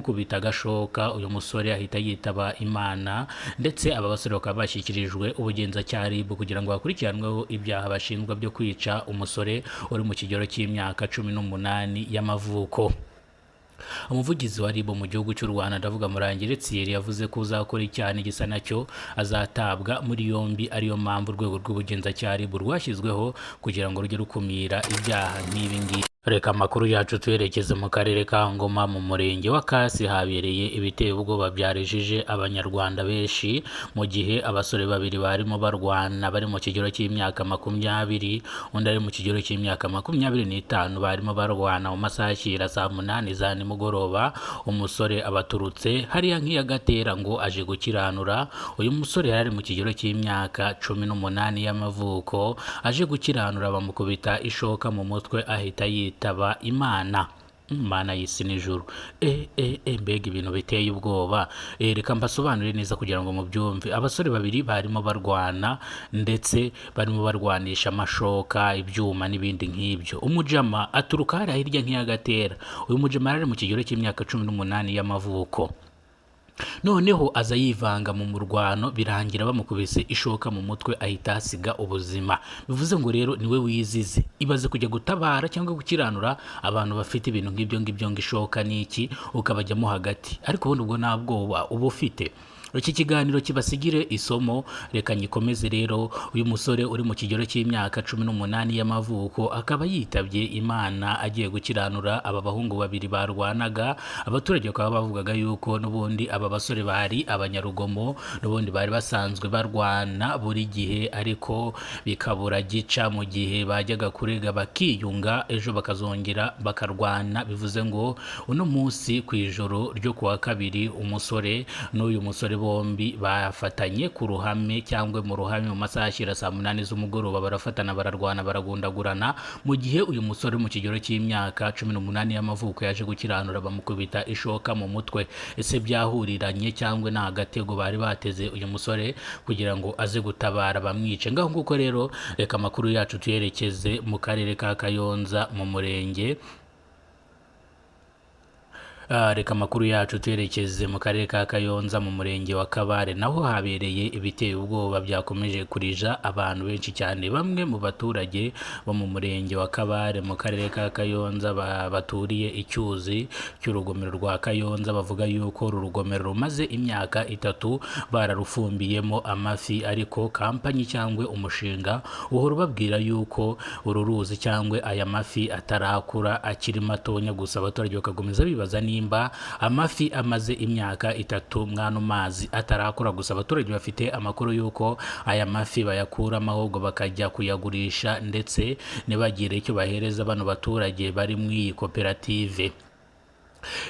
kumukubita agashoka uyu musore ahita yitaba Imana, ndetse aba basore bakaba bashyikirijwe ubugenzacyaha RIB kugira ngo bakurikiranweho ibyaha bashinjwa byo kwica umusore uri mu kigero cy'imyaka 18 y'amavuko. Umuvugizi wa RIB mu gihugu cy'u Rwanda ndavuga Murangire Thierry yavuze ko uzakora icyaha gisa nacyo azatabwa muri yombi, ariyo mpamvu urwego rw'ubugenzacyaha RIB rwashyizweho kugira ngo rujye rukumira ibyaha nk'ibi ngibi. Reka amakuru yacu twerekeze mu karere ka Ngoma mu murenge wa Kasi habereye ibiteye ubwoba byarejeje abanyarwanda benshi mu gihe abasore babiri barimo barwana bari mu kigero cy'imyaka 20, undi ari mu kigero cy'imyaka 25 barimo barwana mu masaha y'ikira saa 8 za nimugoroba. Umusore abaturutse hariya nk'iyagatera ngo aje gukiranura. Uyu musore yari mu kigero cy'imyaka 18 y'amavuko, aje gukiranura bamukubita ishoka mu mutwe ahita yitaba Imana. Imana y'isi n'ijuru. Mbega ibintu biteye ubwoba. Reka mbasobanurire neza kugira ngo mubyumve. Abasore babiri barimo barwana ndetse barimo barwanisha amashoka, ibyuma n'ibindi nk'ibyo. Umujama aturuka hariya hirya nk'iyagatera. Uyu mujama yari mu kigero cy'imyaka 18 y'amavuko. Noneho aza yivanga mu murwano birangira bamukubise ishoka mu mutwe ahita hasiga ubuzima. Bivuze ngo rero niwe wizize. Ibaze kujya gutabara cyangwa gukiranura abantu bafite ibintu nk'ibyo ngishoka n'iki ukabajyamo hagati, ariko ubundi ubwo ntabwoba uba ufite. Iki kiganiro kibasigire isomo. Reka nyikomeze rero. Uyu musore uri mu kigero cy'imyaka 18 y'amavuko akaba yitabye Imana agiye gukiranura aba bahungu babiri barwanaga. Abaturage bakaba bavugaga yuko n'ubundi aba basore bari abanyarugomo, n'ubundi bari basanzwe barwana buri gihe, ariko bikabura gica mu gihe bajyaga kurega bakiyunga, ejo bakazongera bakarwana. Bivuze ngo uno munsi ku ijoro ryo kuwa kabiri umusore n'uyu musore bombi bafatanye ku ruhame cyangwa mu ruhame mu masaha y'ikira saa 8 z'umugoroba, barafatana bararwana baragundagurana, mu gihe uyu musore mu kigero cy'imyaka 18 y'amavuko yaje gukiranura bamukubita ishoka mu mutwe. Ese byahuriranye cyangwa ni agatego bari bateze uyu musore kugira ngo aze gutabara bamwice? Ngaho nguko rero reka amakuru yacu tuyerekeze mu karere ka Kayonza mu murenge Reka amakuru yacu twerekeze mu karere ka Kayonza mu murenge wa Kabare, naho habereye ibiteye ubwoba byakomeje kurija abantu benshi cyane. Bamwe mu baturage bo mu murenge wa Kabare mu karere ka Kayonza baturiye icyuzi cy'urugomero rwa Kayonza bavuga yuko uru rugomero rumaze imyaka 3 bararufumbiyemo amafi, ariko kampanyi cyangwa umushinga uhora ubabwira yuko uru ruzi cyangwa aya mafi atarakura akiri matonya. Gusa abaturage bakakomeza bibaza nimba amafi amaze imyaka 3 mwano mazi atarakura. Gusa abaturage bafite amakuru yuko aya mafi bayakuramo ahubwo bakajya kuyagurisha, ndetse ntibagire icyo bahereza bano baturage bari mu iyi koperative.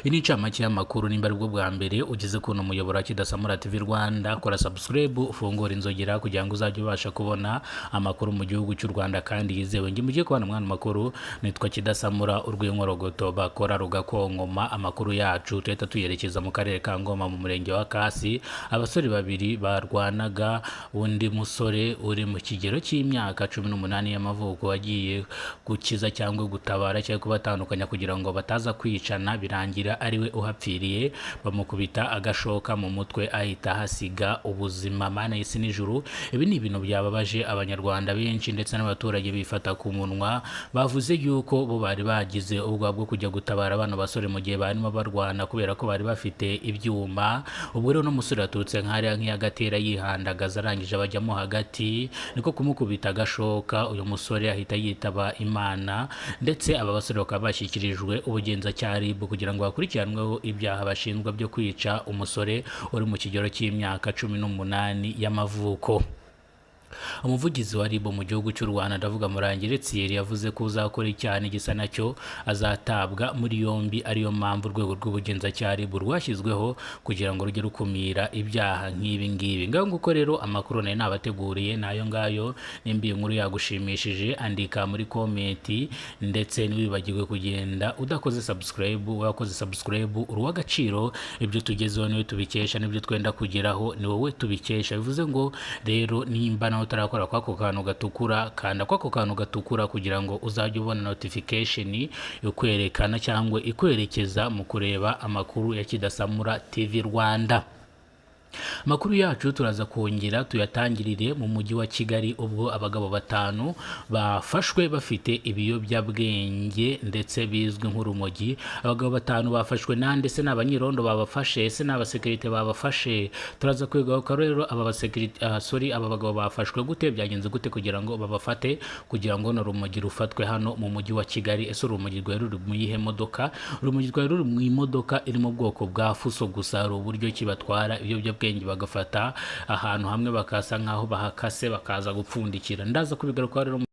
Ini ncamake y'amakuru. Nimba aribwo bwa mbere ugeze kuno muyoboro wa Kidasamura TV Rwanda, kora subscribe ufungura inzogera kugira ngo uzajye ubasha kubona amakuru mu gihugu cy'u Rwanda kandi yizewe. Ngi mugiye kubana mwana makuru, nitwa Kidasamura urw'inkorogoto bakora rugakonkoma. Amakuru yacu tuhita tuyerekeza mu karere ka Ngoma mu murenge wa Kasi. Abasore babiri barwanaga, undi musore uri mu kigero cy'imyaka 18 y'amavuko wagiye gukiza cyangwa gutabara cyangwa kubatandukanya kugira ngo bataza kwicana, birangira ariwe uhapfiriye. Bamukubita agashoka mu mutwe ahita hasiga ubuzima. Mana y'isi n'ijuru. Ibi ni ibintu byababaje abanyarwanda benshi ndetse n'abaturage bifata ku munwa. Bavuze yuko bo bari bagize ubwoba bwo kujya gutabara abana basore mu gihe barimo barwana kubera ko bari bafite ibyuma. Ubwo rero no musore atutse nk'iyagatera yihandagaza, arangije abajyamo hagati, niko kumukubita agashoka. Uyu musore ahita yitaba Imana, ndetse aba basore bakaba bashyikirijwe ubugenzacyaha RIB kugira ngo bakurikiranweho ibyaha bashinjwa byo kwica umusore uri mu kigero cy'imyaka 18 y'amavuko. Umuvugizi wa RIB mu gihugu cy'u Rwanda ndavuga Murangire Thierry yavuze ko uzakora icyaha gisa nacyo azatabwa muri yombi, ariyo mpamvu urwego rw'ubugenzacyaha RIB rwashyizweho kugira ngo rujye rukumira ibyaha nk'ibi ngibi. Ngaho nguko rero amakuru nayo nabateguriye nayo ngayo. Nimba iyi nkuru yagushimishije andika muri komenti, ndetse ntiwibagirwe kugenda udakoze subscribe. Wakoze subscribe uri w'agaciro. Ibyo tugezeho niwe tubikesha, n'ibyo twenda kugeraho ni wowe tubikesha. Bivuze ngo rero nimba nawe utarakora kwako kantu gatukura, kanda kwako kantu gatukura kugira ngo uzajye ubona notification ikwerekana cyangwa ikwerekeza mu kureba amakuru ya Kidasamura TV Rwanda. Makuru yacu turaza kongera tuyatangirire mu mujyi wa Kigali, ubwo abagabo 5 bafashwe bafite ibiyobyabwenge ndetse bizwi nk'urumogi. Abagabo 5 bafashwe nande se n'abanyirondo babafashe se n'abasekirite babafashe? Turaza kwigaho rero aba basekirite aba bagabo bafashwe gute, byagenze gute kugira ngo babafate, kugira ngo no rumogi rufatwe hano mu mujyi wa Kigali. Ese urumogi rwari ruri mu yihe modoka? Urumogi rwari ruri mu imodoka iri mu bwoko bwa fuso, gusa ari uburyo kibatwara ibiyobyabwenge bagafata ahantu hamwe bakasa nkaho bahakase bakaza gupfundikira. Ndaza kubigaruka rero